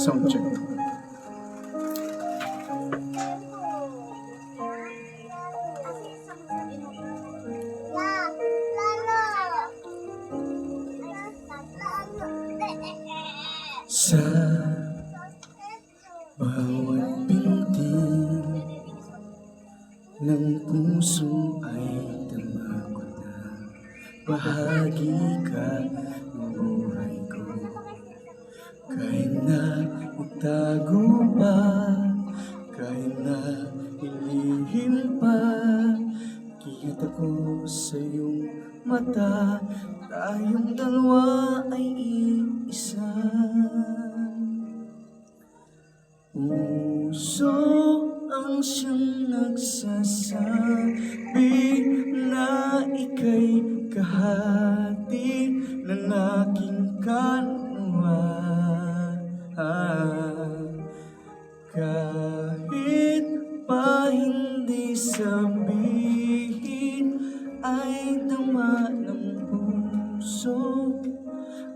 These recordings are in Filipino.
Sound check. Sa bawat binti ng puso ay tama ko na bahagi ka ng buhay ko. Kahit na itago pa, kahit na ilihim pa, kita ko sa iyong mata, tayong dalawa ay iisa. Puso ang siyang nagsasabi na ika'y kahati ng aking kaluluwa. Kahit pa hindi sabihin, ay tama ng puso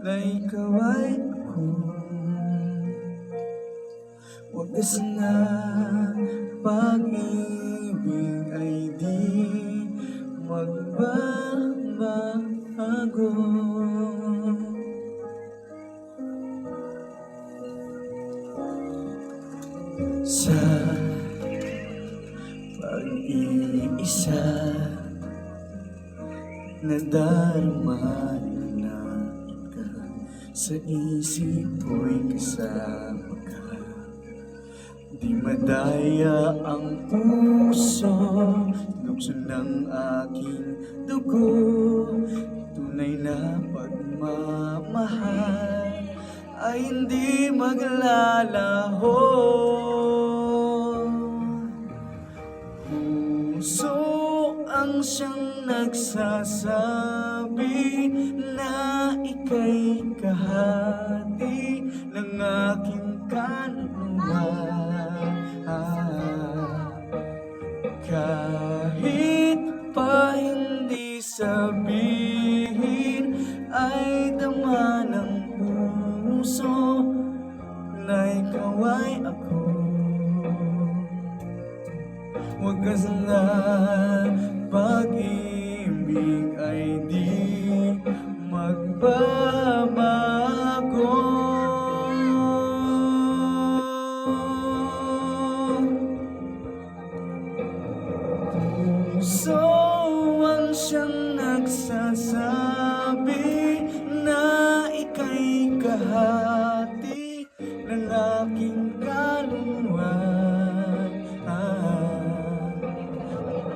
na ikaw ay ako. Wagas na pag-ibig ay di magbabago. Sa pag-iisa, nadarama na ka, sa isip ko'y kasama ka. Di madaya ang puso, lukso ng aking dugo. Tunay na pagmamahal ay hindi maglalaho. Puso ang siyang nagsasabi na ika'y kahati ng aking kaluluwa. Kahit pa hindi sabihin, ay dama ng puso na ikaw ay ako. Wagas na pag-ibig ay di magbabago. Puso ang siyang nagsasabi na ika'y kahati ng aking kaluluwa.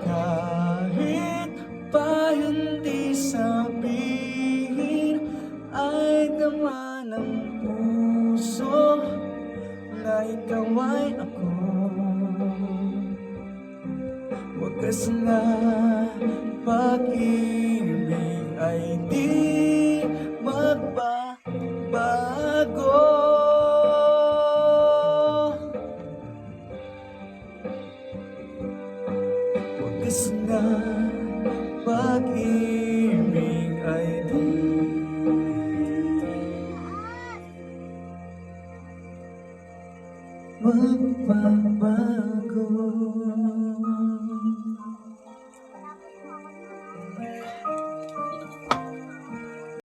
Kahit pa hindi sabihin, ay dama ng puso na ikaw ay ako. Wagas na pag-ibig ay di magbabago. Wagas na pag-ibig ay di magbabago.